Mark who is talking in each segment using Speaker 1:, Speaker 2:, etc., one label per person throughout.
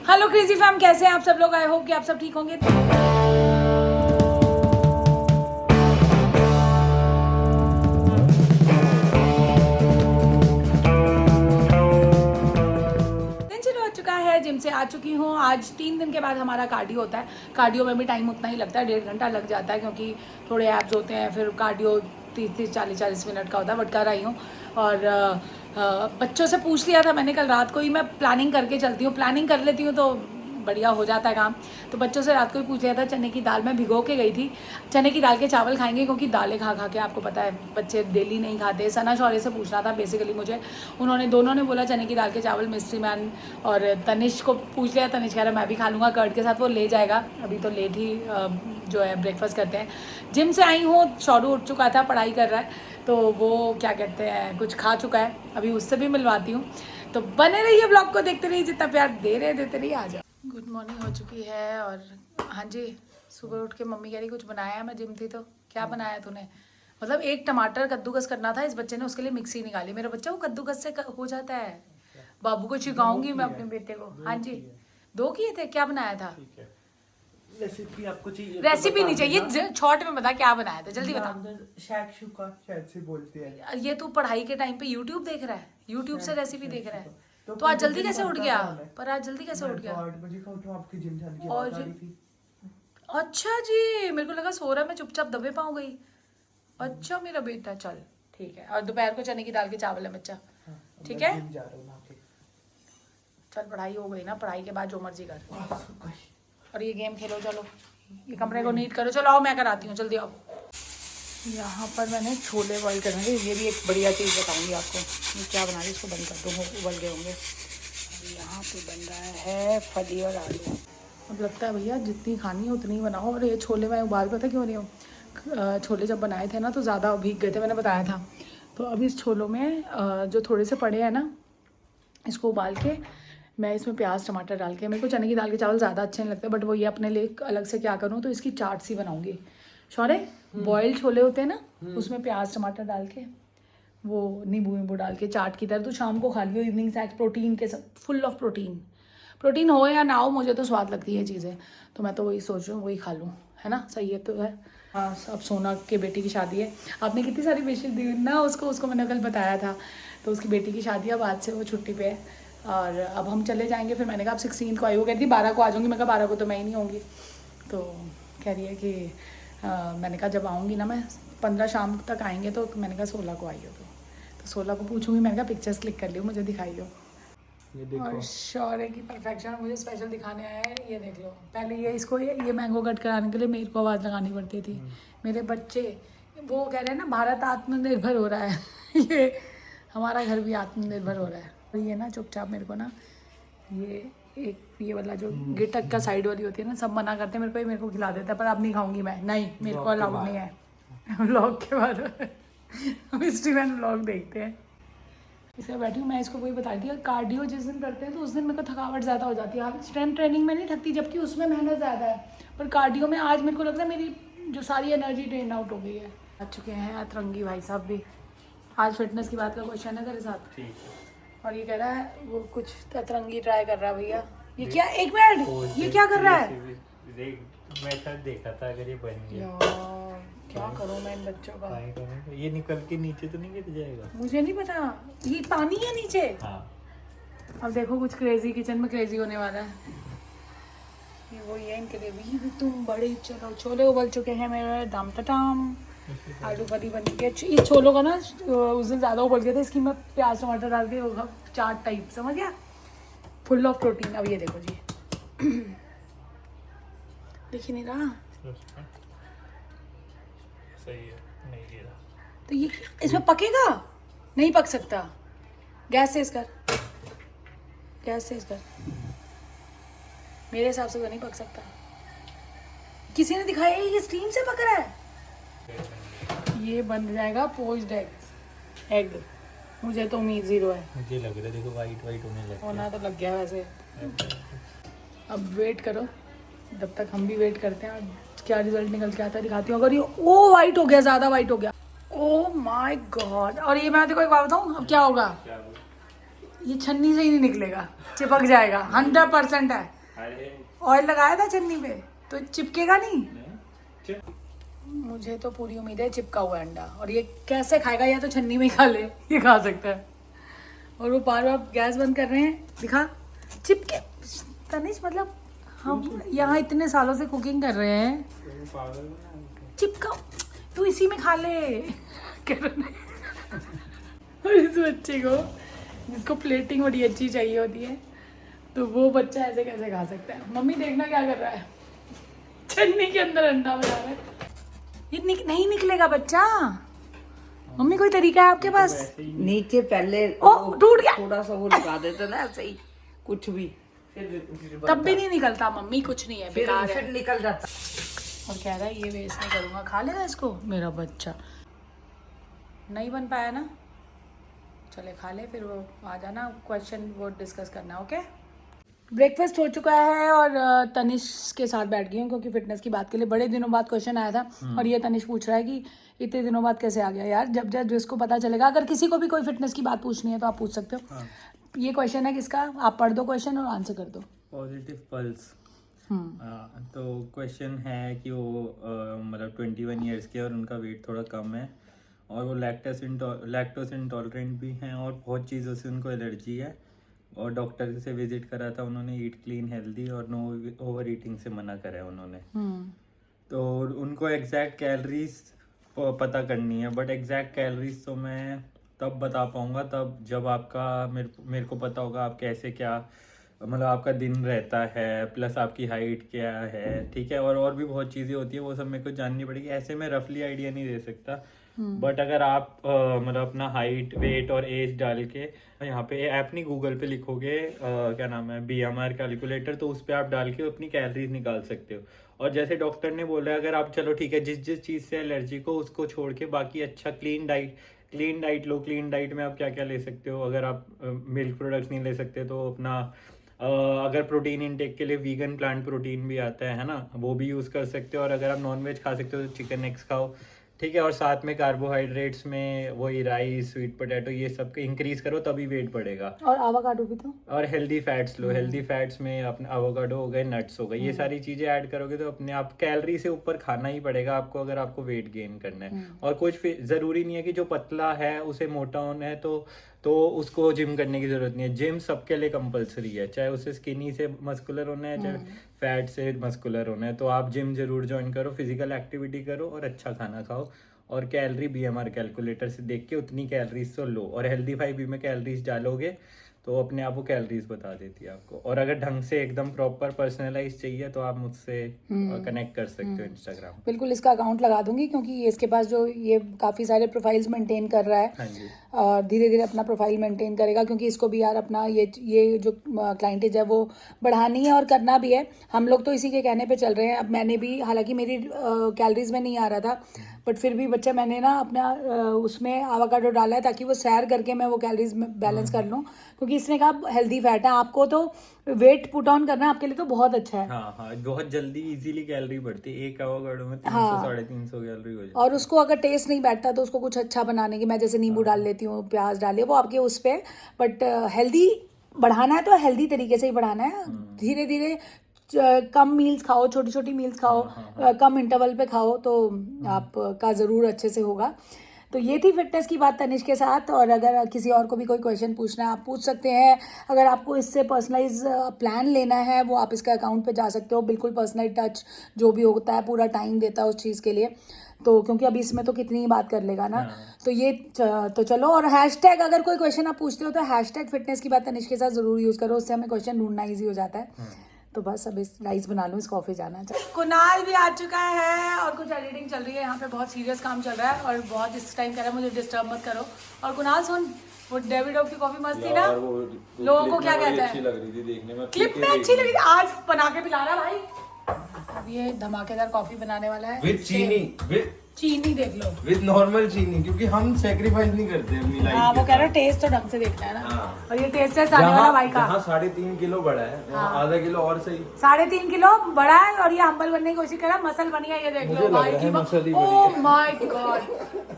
Speaker 1: Hello crazy fam, कैसे हैं आप सब लोग। आई होप कि आप सब ठीक होंगे। चलो हो चुका है, जिम से आ चुकी हूँ। आज 3 दिन के बाद हमारा कार्डियो होता है। कार्डियो में भी टाइम उतना ही लगता है, 1.5 घंटा लग जाता है, क्योंकि थोड़े एब्स होते हैं। फिर कार्डियो 30-40 मिनट का होता है, बट कर रही हूँ। और बच्चों से पूछ लिया था मैंने कल रात को ही। मैं प्लानिंग करके चलती हूँ, प्लानिंग कर लेती हूँ तो बढ़िया हो जाता है काम। तो बच्चों से रात को ही पूछ लिया था। चने की दाल मैं भिगो के गई थी। चने की दाल के चावल खाएंगे, क्योंकि दालें खा खा के आपको पता है बच्चे डेली नहीं खाते। सना शौर्य से पूछना था बेसिकली मुझे। दोनों ने बोला चने की दाल के चावल। मिस्ट्री मैन और तनिष को पूछ लिया। तनिष कह रहा मैं भी खा लूँगा कर्ड के साथ, वो ले जाएगा। अभी तो लेट ही जो है ब्रेकफास्ट करते हैं। जिम से आई हूँ, शौरू उठ चुका था, पढ़ाई कर रहा है, तो वो क्या कहते हैं कुछ खा चुका है। अभी उससे भी मिलवाती हूँ। तो बने रहिए, ब्लॉग को देखते रहिए, जितना प्यार दे रहे देते रहिए। आ जाओ। गुड मॉर्निंग हो चुकी है। और हाँ जी, सुबह उठ के मम्मी कह रही कुछ बनाया है। मैं जिम थी तो क्या बनाया तूने। मतलब एक टमाटर कद्दूकस करना था इस बच्चे ने, उसके लिए मिक्सी निकाली। मेरा बच्चा वो कद्दूकस से हो जाता है। बाबू को सिखाऊंगी मैं अपने बेटे को। हाँ जी, 2 किए थे। क्या बनाया था।
Speaker 2: रेसिपी आपको चाहिए?
Speaker 1: रेसिपी नहीं चाहिए, शॉर्ट में बता क्या बनाया था, जल्दी बता।
Speaker 2: शैकशुका शायद से बोलते हैं।
Speaker 1: ये तू पढ़ाई के टाइम पे यूट्यूब देख रहा है, यूट्यूब से रेसिपी देख रहा है।
Speaker 2: तो
Speaker 1: तो आज जल्दी कैसे उठ गया। पर आज जल्दी कैसे उठ गया।
Speaker 2: 8 बजे का उठा, आपकी जिम जाने की
Speaker 1: और
Speaker 2: आवाज आ रही थी।
Speaker 1: अच्छा जी, मेरे को लगा सो रहा, मैं चुपचाप दबे पाऊँ गई। अच्छा मेरा बेटा, चल ठीक है। और दोपहर को चने की दाल के चावल है बच्चा।
Speaker 2: हाँ, अब
Speaker 1: ठीक
Speaker 2: मैं
Speaker 1: है,
Speaker 2: जिम जा रहा हूँ ना के।
Speaker 1: चल पढ़ाई हो गई ना, पढ़ाई के बाद जो मर्जी कर।
Speaker 2: सो गई।
Speaker 1: और ये गेम खेलो, चलो ये कमरे को नीट करो। चलो आओ, मैं कराती हूँ, जल्दी आओ। यहाँ पर मैंने छोले बॉईल करने थे। ये भी एक बढ़िया चीज़ बताऊँगी आपको। ये क्या बना रही, इसको बंद कर दो, उबल गए होंगे। यहाँ पे बन रहा है फली और आलू। अब लगता है भैया जितनी खानी है उतनी ही बनाओ। और ये छोले मैं उबाल, पता क्यों रही हूँ। छोले जब बनाए थे ना तो ज़्यादा भीग गए थे, मैंने बताया था। तो अब इस छोलों में जो थोड़े से पड़े हैं ना, इसको उबाल के मैं इसमें प्याज टमाटर डाल के, मेरे को चने की दाल के चावल ज़्यादा अच्छे नहीं लगते, बट वो ये अपने लिए अलग से क्या करूँ, तो इसकी चाट सी बनाऊँगी। शौर्य, बॉइल्ड छोले होते हैं ना, उसमें प्याज टमाटर डाल के, वो नींबू वींबू डाल के चाट की तरह, तो शाम को खा लियो इवनिंग स्नैक्स, प्रोटीन के सब, फुल ऑफ प्रोटीन हो या ना हो, मुझे तो स्वाद लगती है चीज़ें। तो मैं तो वही सोच रही हूँ वही खा लूँ, है ना, सही है तो है। हाँ, अब सोना के बेटी की शादी है। आपने कितनी सारी विशेष दी ना उसको मैंने कल बताया था। तो उसकी बेटी की शादी है, बाद से वो छुट्टी पे है। और अब हम चले जाएंगे। फिर मैंने कहा अब 16 को आई। वो कहती 12 को आ जाऊँगी। मैं कहा 12 को तो मैं ही नहीं होंगी। तो कह रही है कि मैंने कहा जब आऊँगी ना मैं, 15 शाम तक आएंगे, तो मैंने कहा 16 को आई हो तो 16 को पूछूंगी। मैंने कहा पिक्चर्स क्लिक कर लियो, मुझे दिखाइयो।
Speaker 2: ये देखो।
Speaker 1: और शौर्य की परफेक्शन मुझे स्पेशल दिखाने आया है। ये देख लो, पहले ये मैंगो कट कराने के लिए मेरे को आवाज़ लगानी पड़ती थी। मेरे बच्चे वो कह रहे हैं ना भारत आत्मनिर्भर हो रहा है। ये हमारा घर भी आत्मनिर्भर हो रहा है। तो ये ना चुपचाप मेरे को ना ये वाला जो गिटक का साइड वाली होती है ना, सब मना करते हैं मेरे को खिला देता है, पर अब नहीं खाऊंगी मैं। नहीं, मेरे को अलाउड नहीं है। व्लॉग के बाद मिस्ट्री मैन व्लॉग देखते हैं। इसलिए बैठी हूँ मैं। इसको वही बता दिया, कार्डियो जिस दिन करते हैं तो उस दिन मेरे को थकावट ज़्यादा हो जाती है। स्ट्रेंथ ट्रेनिंग में नहीं थकती, जबकि उसमें मेहनत ज़्यादा है, पर कार्डियो में आज मेरे को लग रहा है मेरी जो सारी एनर्जी ड्रेन आउट हो गई है। आ चुके हैं अतरंगी भाई साहब भी। आज फिटनेस की बात का क्वेश्चन है तेरे साथ। और ये कह रहा है वो कुछ अतरंगी ट्राई कर रहा है भैया। ये क्या, एक मिनट, ये क्या कर रहा है।
Speaker 3: मैं शायद देखा था, अगर ये बन गया
Speaker 1: यार क्या करूँ मैं इन बच्चों का।
Speaker 3: ये निकल के नीचे तो नहीं गिर जाएगा।
Speaker 1: मुझे नहीं पता, ये पानी है नीचे।
Speaker 3: हाँ।
Speaker 1: अब देखो कुछ क्रेजी किचन में क्रेजी होने वाला है। ये वो ये इनके लिए भी तुम बड़े। चलो छोले उबल चुके हैं मेरे, दाम तटाम। आलू फली बन के, ये छोलों का ना उस दिन ज़्यादा उबल गया था, इसकी मैं प्याज टमाटर डाल के चाट टाइप, समझ गया, फुल ऑफ प्रोटीन। अब ये देखो जी, दिख ही नहीं रहा।
Speaker 3: सही है, नहीं गिरा।
Speaker 1: तो ये इसमें पकेगा, नहीं पक सकता। गैस तेज कर, गैस तेज कर। मेरे हिसाब से तो नहीं पक सकता। किसी ने दिखाया ये स्टीम से पक रहा है। ये बन जाएगा पोच्ड एग। मुझे तो उम्मीद 0 है।
Speaker 3: मुझे लग रहा है, देखो वाइट होने लगा।
Speaker 1: होना तो लग गया वैसे। अब वेट करो, जब तक हम भी वेट करते हैं। क्या रिजल्ट निकल के आता है दिखाती हूँ। अगर ये ओ वाइट हो गया, ज़्यादा वाइट हो गया, ओ माय गॉड। और ये मैं देखो एक बात बताऊँ अब क्या होगा। ये छन्नी से ही नहीं निकलेगा, चिपक जाएगा, 100% है।
Speaker 3: अरे
Speaker 1: ऑयल लगाया था छन्नी पे तो चिपकेगा नहीं। मुझे तो पूरी उम्मीद है चिपका हुआ अंडा। और ये कैसे खाएगा, या तो छन्नी में ही खा ले, ये खा सकता है। और वो बार बार गैस बंद कर रहे हैं, दिखा चिपके। तनिष मतलब हम यहाँ इतने सालों से कुकिंग कर रहे हैं, चिपका तू इसी में खा ले कह रहे हैं। और इस बच्चे को जिसको प्लेटिंग बड़ी अच्छी चाहिए होती है, तो वो बच्चा ऐसे कैसे खा सकता है। मम्मी देखना क्या कर रहा है, छन्नी के अंदर अंडा बना रहा है। ये नहीं निकलेगा बच्चा। मम्मी कोई तरीका है आपके पास?
Speaker 4: नीचे पहले
Speaker 1: ओ टूट गया,
Speaker 4: थोड़ा सा वो लगा देते ना, ऐसे ही कुछ भी,
Speaker 1: तब भी नहीं निकलता। मम्मी कुछ नहीं है, बेकार है।
Speaker 4: फिर निकल जाता।
Speaker 1: और कह रहा है ये वेस्ट नहीं करूँगा, खा लेगा इसको मेरा बच्चा। नहीं बन पाया ना, चले खा ले, फिर वो आ जाना, क्वेश्चन वो डिस्कस करना। ओके, ब्रेकफास्ट हो चुका है और तनिष के साथ बैठ गई हूँ क्योंकि फिटनेस की बात के लिए बड़े दिनों बाद क्वेश्चन आया था। और ये तनिष पूछ रहा है कि इतने दिनों बाद कैसे आ गया यार। जब जब जिसको पता चलेगा, अगर किसी को भी कोई फिटनेस की बात पूछनी है तो आप पूछ सकते हो। ये क्वेश्चन है किसका, आप पढ़ दो क्वेश्चन और आंसर कर दो।
Speaker 3: Positive pulse. तो क्वेश्चन है कि वो मतलब 21 ईयर्स के और उनका वेट थोड़ा कम है और वो लैक्टोस इंटॉलरेंट भी हैं और बहुत चीज़ों से उनको एलर्जी है। और डॉक्टर से विजिट करा था उन्होंने, ईट क्लीन हेल्दी और नो ओवर ईटिंग से मना करा है उन्होंने। तो उनको एग्जैक्ट कैलोरीज पता करनी है, बट एग्जैक्ट कैलोरीज तो मैं तब बता पाऊंगा तब जब आपका मेरे को पता होगा आप कैसे क्या मतलब आपका दिन रहता है, प्लस आपकी हाइट क्या है, ठीक है। और भी बहुत चीज़ें होती है, वो सब मेरे को जाननी पड़ेगी। ऐसे मैं रफली आइडिया नहीं दे सकता। बट अगर आप मतलब अपना हाइट, वेट और एज डाल के यहाँ पे ऐप नहीं, गूगल पे लिखोगे क्या नाम है, BMR कैलकुलेटर, तो उस पर आप डाल के अपनी कैलोरीज निकाल सकते हो। और जैसे डॉक्टर ने बोला है, अगर आप चलो ठीक है जिस चीज़ से एलर्जी को उसको छोड़ के बाकी अच्छा क्लीन डाइट लो। क्लीन डाइट में आप क्या क्या ले सकते हो, अगर आप मिल्क प्रोडक्ट्स नहीं ले सकते तो अपना अगर प्रोटीन इनटेक के लिए वीगन प्लांट प्रोटीन भी आता है ना, वो भी यूज़ कर सकते हो। और अगर आप नॉनवेज खा सकते हो तो चिकन एग्स खाओ, ठीक है। और साथ में कार्बोहाइड्रेट्स में वही राइस, स्वीट पोटैटो, ये सब इंक्रीज करो तभी वेट बढ़ेगा।
Speaker 1: और आवाकाडो भी तो, और
Speaker 3: हेल्दी फैट्स लो। हेल्दी फैट्स में अपने आवाकाडो हो गए, नट्स हो गए, ये सारी चीजें ऐड करोगे तो अपने आप कैलोरी से ऊपर खाना ही पड़ेगा आपको अगर आपको वेट गेन करना है। और कुछ जरूरी नहीं है कि जो पतला है उसे मोटा होना है तो उसको जिम करने की जरूरत नहीं है। जिम सबके लिए कंपलसरी है, चाहे उसे स्किनी से मस्कुलर होना है, चाहे फैट से मस्कुलर होना है। तो आप जिम जरूर ज्वाइन करो, फिजिकल एक्टिविटी करो और अच्छा खाना खाओ। और कैलोरी BMR कैलकुलेटर से देख के उतनी कैलोरीज तो लो। और हेल्दी फाइव में कैलोरीज डालोगे तो अपने आप वो कैलोरीज बता देती है आपको। और अगर ढंग से एकदम प्रॉपर पर्सनलाइज चाहिए तो आप मुझसे कनेक्ट कर सकते हो इंस्टाग्राम।
Speaker 1: बिल्कुल, इसका अकाउंट लगा दूंगी क्योंकि इसके पास जो ये काफ़ी सारे प्रोफाइल्स मेंटेन कर रहा है।
Speaker 3: हाँ जी।
Speaker 1: और धीरे धीरे अपना प्रोफाइल मेंटेन करेगा क्योंकि इसको भी यार अपना ये जो क्लाइंटेज है वो बढ़ानी है और करना भी है। हम लोग तो इसी के कहने पे चल रहे हैं। अब मैंने भी, हालांकि मेरी कैलोरीज में नहीं आ रहा था, बट फिर भी बच्चा मैंने ना अपना उसमें आवाकाडो डाला है ताकि वो सैर करके मैं वो कैलोरीज बैलेंस कर लूँ। क्योंकि इसने कहा हेल्दी फैट है, आपको तो वेट पुट ऑन करना है, आपके लिए तो बहुत अच्छा है।
Speaker 3: हाँ, बहुत जल्दी इजीली कैलोरी बढ़ती है। एक आवाकाडो में 300-350 कैलोरी हो जाती है।
Speaker 1: और उसको अगर टेस्ट नहीं बैठता तो उसको कुछ अच्छा बनाने की, मैं जैसे नींबू डाल लेती हूँ, प्याज डाल लिया, वो आपके उस पर। बट हेल्दी बढ़ाना है तो हेल्दी तरीके से ही बढ़ाना है। धीरे धीरे कम मील्स खाओ, छोटी छोटी मील्स खाओ, कम इंटरवल पे खाओ, तो आपका ज़रूर अच्छे से होगा। तो ये थी फिटनेस की बात तनिष के साथ। और अगर किसी और को भी कोई क्वेश्चन पूछना है आप पूछ सकते हैं। अगर आपको इससे पर्सनलाइज प्लान लेना है वो आप इसके अकाउंट पे जा सकते हो। बिल्कुल पर्सनल टच जो भी होता है पूरा टाइम देता है उस चीज़ के लिए। तो क्योंकि अभी इसमें तो कितनी ही बात कर लेगा ना। तो ये तो चलो। और हैशटैग, अगर कोई क्वेश्चन आप पूछते हो तो हैशटैग फिटनेस की बात तनिष के साथ ज़रूर यूज़ करो, उससे हमें क्वेश्चन ढूंढना ईजी हो जाता है। तो बस अब इस राइस बना लूँ, इसको ऑफिस जाना है। कुणाल भी आ चुका है और कुछ एडिटिंग चल रही है यहाँ पे, बहुत सीरियस काम चल रहा है और बहुत इस टाइम कह रहा है मुझे डिस्टर्ब मत करो। और कुणाल सुन, वो डेविड की कॉफी मस्त थी ना, लोगों को क्या कहता है,
Speaker 5: अच्छी लग रही थी देखने में,
Speaker 1: क्लिप में अच्छी लगी थी, आज बना के पिला रहा भाई। अब ये धमाकेदार कॉफी बनाने वाला है
Speaker 5: विद
Speaker 1: चीनी देख लो,
Speaker 5: विद नॉर्मल चीनी, क्योंकि हम सेक्रीफाइस नहीं करते अपनी लाइफ।
Speaker 1: हाँ, वो कह रहा है टेस्ट तो ढंग से देखना है ना। और ये टेस्ट है आने वाला भाई का।
Speaker 5: जहाँ 3.5 किलो बड़ा है वहाँ आधा किलो और सही।
Speaker 1: 3.5 किलो बड़ा है और ये हम्बल बनने की कोशिश कर रहा है। मसल बनी है, ये देख लो भाई की। ओह माय गॉड,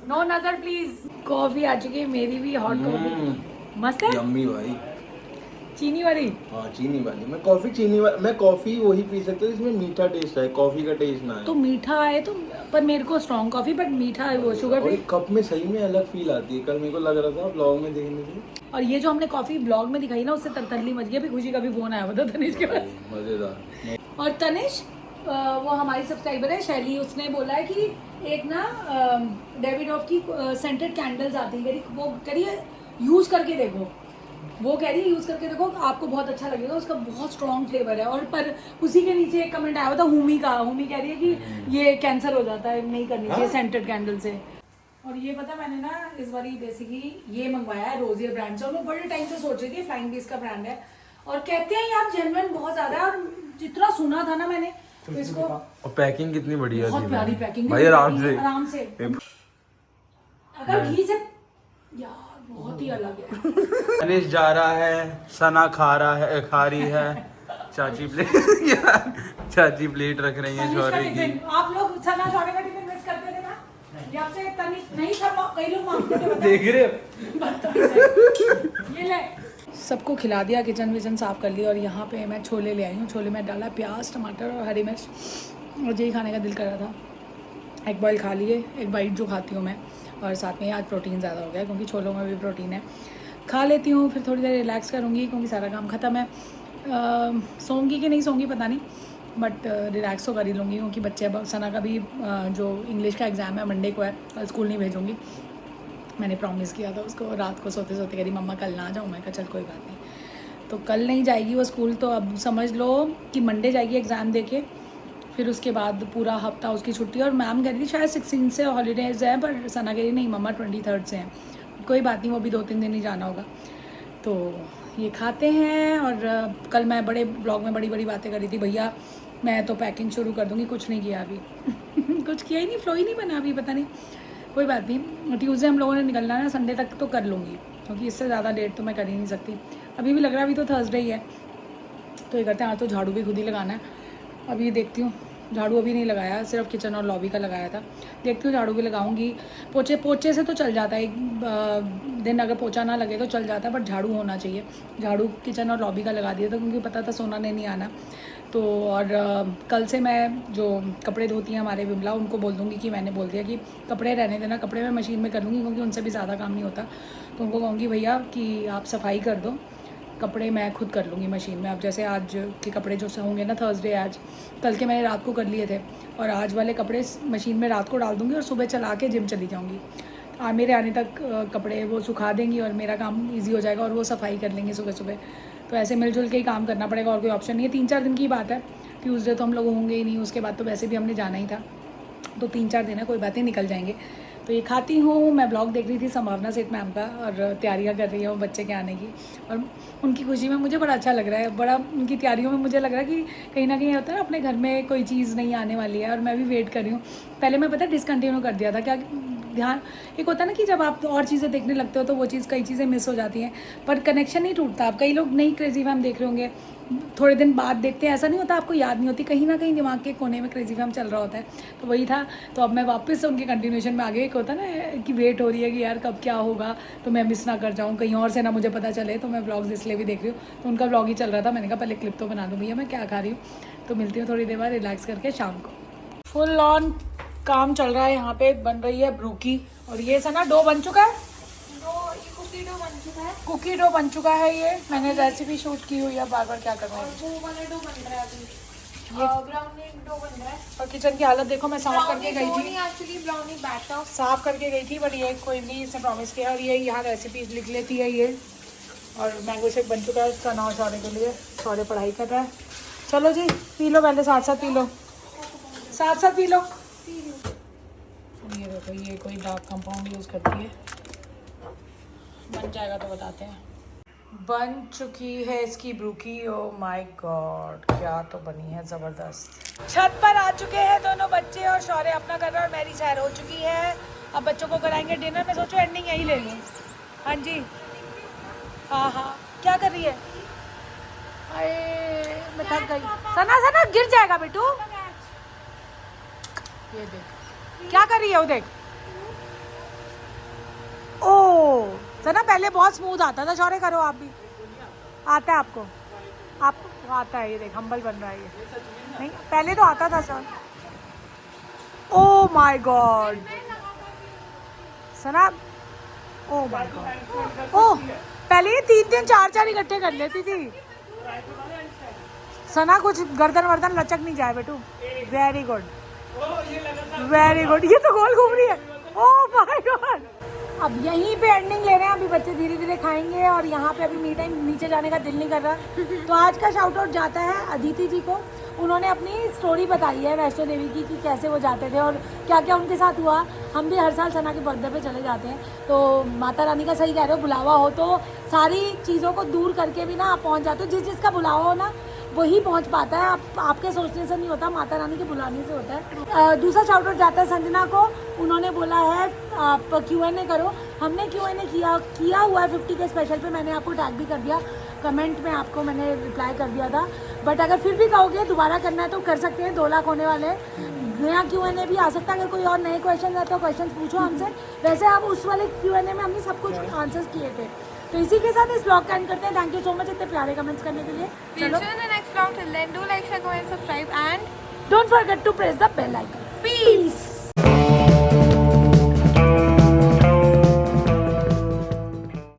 Speaker 1: नो नजर प्लीज। कॉफी आ चुकी है मेरी भी, हॉट कॉफी मस्त है,
Speaker 5: यम्मी भाई।
Speaker 1: चीनी वाली।
Speaker 5: हाँ चीनी वाली, मैं कॉफी वही पी सकता हूँ इसमें मीठा टेस्ट है, कॉफी का टेस्ट ना है।
Speaker 1: तो मीठा है तो, पर मेरे को स्ट्रॉन्ग कॉफी, बट मीठा है वो शुगर
Speaker 5: और
Speaker 1: फ्री।
Speaker 5: एक कप में सही में अलग फील आती है, कल मेरे को लग रहा था ब्लॉग में देखने से।
Speaker 1: और ये जो हमने कॉफी ब्लॉग में दिखाई ना, उससे तरतरली मच गई। अभी खुशी का भी फोन आया हुआ था तनिष के पास।
Speaker 5: मजेदार।
Speaker 1: और तनिष वो हमारी सब्सक्राइबर है शैली, उसने बोला है कि एक ना डेविडॉफ की सेंटेड कैंडल्स आती है, वो करिए यूज़ करके देखो। वो कह रही है यूज़ करके देखो, आपको बहुत अच्छा लगेगा, उसका बहुत स्ट्रॉन्ग फ्लेवर है। और पर उसी के नीचे एक कमेंट आया हुआ था हुमी का। हुमी कह रही है कि ये कैंसर हो जाता है, नहीं करनी चाहिए सेंटेड कैंडल से। और ये पता मैंने ना इस बार बेसिकली ये मंगवाया है रोजियर ब्रांड से, और मैं बड़े टाइम से सोच रही थी, फ्लाइंग बीस का ब्रांड है। और कहते हैं यार जेन्युइन बहुत ज़्यादा है, और जितना सुना था ना मैंने तो इसको।
Speaker 5: और पैकिंग कितनी बढ़िया
Speaker 1: बहुत प्यारी पैकिंग
Speaker 5: भाई, आराम से।
Speaker 1: अगर घी से यार बहुत ही अलग है।
Speaker 5: तनिष जा रहा है, सना खा रही है। चाची प्लेट रख रही है
Speaker 1: तनिष का
Speaker 5: छोरे की।
Speaker 1: टिफिन, आप लोग सना छोरे का टिफिन मिस करते थे ना? जब से तनिष नहीं, सब कई लोग मांगते थे,
Speaker 5: देख रहे हो?
Speaker 1: ये ले। सबको खिला दिया, किचन विचन साफ कर लिया, और यहाँ पे मैं छोले ले आई हूँ। छोले में डाला प्याज, टमाटर और हरी मिर्च, और यही खाने का दिल कर रहा था। एक बॉयल खा लिए, एक बाइट जो खाती हूँ मैं, और साथ में आज प्रोटीन ज़्यादा हो गया क्योंकि छोलों में भी प्रोटीन है। खा लेती हूँ, फिर थोड़ी देर रिलैक्स करूँगी क्योंकि सारा काम ख़त्म है। सोऊंगी कि नहीं सोऊंगी पता नहीं, बट रिलैक्स तो कर ही लूँगी क्योंकि बच्चे, सना का भी जो इंग्लिश का एग्ज़ाम है मंडे को है, कल स्कूल नहीं भेजूँगी। मैंने प्रॉमिस किया था उसको, रात को सोते सोते कह रही मम्मा कल ना जाऊँ। मैं कहा चल कोई बात नहीं। तो कल नहीं जाएगी वो स्कूल, तो अब समझ लो कि मंडे जाएगी एग्ज़ाम दे के, फिर उसके बाद पूरा हफ्ता उसकी छुट्टी। और मैम कह रही थी शायद 16 से हॉलीडेज़ हैं, पर सना कह रही नहीं मम्मा 23 से हैं। कोई बात नहीं, वो भी 2-3 दिन ही जाना होगा। तो ये खाते हैं। और कल मैं बड़े ब्लॉग में बड़ी बड़ी बातें कर रही थी, भैया मैं तो पैकिंग शुरू कर दूँगी, कुछ नहीं किया अभी। कुछ किया ही नहीं, फ्लो ही नहीं बना अभी, पता नहीं। कोई बात नहीं, ट्यूसडे हम लोगों ने निकलना है ना, संडे तक तो कर लूँगी क्योंकि इससे ज़्यादा लेट तो मैं कर ही नहीं सकती। अभी भी लग रहा है, अभी तो थर्सडे ही है, तो ये करते हैं आज तो झाड़ू भी खुद ही लगाना है। अभी देखती हूँ, झाड़ू अभी नहीं लगाया, सिर्फ किचन और लॉबी का लगाया था। देखती हूँ झाड़ू भी लगाऊंगी। पोछे से तो चल जाता है, एक दिन अगर पोछा ना लगे तो चल जाता है, बट झाड़ू होना चाहिए। झाड़ू किचन और लॉबी का लगा दिया था क्योंकि पता था सोना ने नहीं आना। तो और कल से मैं जो कपड़े धोती हैं हमारे विमला, उनको बोल दूँगी कि मैंने बोल दिया कि कपड़े रहने देना, कपड़े मैं मशीन में कर लूँगी क्योंकि उनसे भी ज़्यादा काम नहीं होता। तो उनको कहूँगी भैया कि आप सफाई कर दो, कपड़े मैं खुद कर लूँगी मशीन में। अब जैसे आज के कपड़े जो से होंगे ना, थर्सडे आज, कल के मैंने रात को कर लिए थे, और आज वाले कपड़े मशीन में रात को डाल दूँगी और सुबह चला के जिम चली जाऊँगी। मेरे आने तक कपड़े वो सुखा देंगी और मेरा काम इजी हो जाएगा, और वो सफाई कर लेंगे सुबह सुबह। तो ऐसे मिलजुल के ही काम करना पड़ेगा, और कोई ऑप्शन नहीं है। 3-4 दिन की बात है, ट्यूसडे तो हम लोग होंगे ही नहीं, उसके बाद तो वैसे भी हमने जाना ही था। तो 3-4 दिन है, कोई बात नहीं, निकल जाएंगे। तो ये खाती हूँ। मैं ब्लॉग देख रही थी संभावना सेठ मैम का, और तैयारियाँ कर रही हूँ बच्चे के आने की, और उनकी खुशी में मुझे बड़ा अच्छा लग रहा है। बड़ा उनकी तैयारियों में मुझे लग रहा है कि कहीं ना कहीं होता है ना, अपने घर में कोई चीज़ नहीं आने वाली है, और मैं भी वेट कर रही हूँ। पहले मैं पता डिसकंटिन्यू कर दिया था, क्या ध्यान एक होता है ना कि जब आप और चीज़ें देखने लगते हो तो वो चीज़, कई चीज़ें मिस हो जाती हैं, पर कनेक्शन नहीं टूटता। आप कई लोग नई क्रेजी फैम देख रहे होंगे, थोड़े दिन बाद देखते हैं, ऐसा नहीं होता आपको याद नहीं होती, कहीं ना कहीं दिमाग के कोने में क्रेजी फैम चल रहा होता है। तो वही था। तो अब मैं वापस उनके कंटिन्यूशन में आ गई। एक होता है ना कि वेट हो रही है कि यार कब क्या होगा, तो मैं मिस ना कर जाऊँ, कहीं और से ना मुझे पता चले। तो मैं ब्लॉग्स इसलिए भी देख रही हूँ। तो उनका ब्लॉग ही चल रहा था, मैंने कहा पहले क्लिप तो बना दूँ भैया मैं क्या खा रही हूँ। तो मिलती हूँ थोड़ी देर बाद रिलैक्स करके शाम को। फुल ऑन काम चल रहा है यहाँ पे, बन रही है ब्रूकी। और ये सना डो बन चुका है,
Speaker 6: कुकी डो बन चुका है।
Speaker 1: कुकी डो बन चुका है। ये मैंने रेसिपी शूट की हुई है, बार बार क्या करना है।
Speaker 6: वो वाला डो बन रहा है अभी, ब्राउनी डो बन रहा है।
Speaker 1: और किचन की हालत देखो, मैं साफ करके गई थी,
Speaker 6: एक्चुअली ब्राउनी बैटर
Speaker 1: साफ करके गई थी, बट ये कोई नहीं, इसने प्रॉमिस किया। और ये यहाँ रेसिपी लिख लेती है ये। और मैंगो शेक बन चुका है सना और शौर्य के लिए। शौर्य पढ़ाई कर रहा है। चलो जी पी लो, पहले साथ साथ पी लो, साथ साथ पी लो। ये देखो, ये कोई डार्क कंपाउंड यूज़ करती है। बन जाएगा तो बताते हैं। बन चुकी है इसकी ब्रूकी। ओ माय गॉड, क्या तो बनी है ज़बरदस्त। छत पर आ चुके हैं दोनों बच्चे, और शौर्य अपना कर रहा है और मेरी सैर हो चुकी है। अब बच्चों को कराएंगे डिनर। मैं सोचो एंडिंग यही ले लूँ। हाँ जी, हाँ हाँ, क्या कर रही है? अरे मैं थक गई। सना सना गिर जाएगा बेटू। ये देख क्या कर रही है, वो देख। ओ सना, पहले बहुत स्मूथ आता था। शौर्य करो आप भी। आता है आपको? आपको आता है? ये देख हम्बल बन रहा है ये। नहीं पहले तो आता था sir. Oh my God Sana, oh my God, oh पहले ये 3-3 4-4 इकट्ठे कर लेती थी सना। कुछ गर्दन वर्दन लचक नहीं जाए बेटू। Very good very good. ये तो गोल घूम रही है। Oh my God. अब यहीं पे एंडिंग ले रहे हैं, अभी बच्चे धीरे धीरे खाएंगे और यहाँ पे अभी मी टाइम, नीचे जाने का दिल नहीं कर रहा। तो आज का शाउट आउट जाता है अदिति जी को। उन्होंने अपनी स्टोरी बताई है वैष्णो देवी की कि कैसे वो जाते थे और क्या क्या उनके साथ हुआ। हम भी हर साल सना के बर्थडे पे चले जाते हैं। तो माता रानी का सही कह रहे हो, बुलावा हो तो सारी चीज़ों को दूर करके भी ना आप पहुँच जाते हो। जिस जिसका बुलावा हो ना वही पहुंच पाता है। आपके सोचने से नहीं होता, माता रानी के बुलाने से होता है। दूसरा शाउट आउट जाता है संजना को। उन्होंने बोला है आप Q&A करो। हमने Q&A किया हुआ है 50 के स्पेशल पे। मैंने आपको टैग भी कर दिया, कमेंट में आपको मैंने रिप्लाई कर दिया था। बट अगर फिर भी कहोगे दोबारा करना है तो कर सकते हैं। 2 लाख होने वाले नया Q&A भी आ सकता है। अगर कोई और नए क्वेश्चन है तो क्वेश्चन पूछो हमसे। वैसे आप उस वाले Q&A में हमने सब कुछ आंसर्स किए थे। तो इसी के साथ इस ब्लॉग का एंड करते हैं। थैंक यू सो मच इतने प्यारे कमेंट्स करने के लिए।
Speaker 6: We'll see you in the next vlog. Till then, do like, share, comment, subscribe, and
Speaker 1: Don't forget to press the bell icon.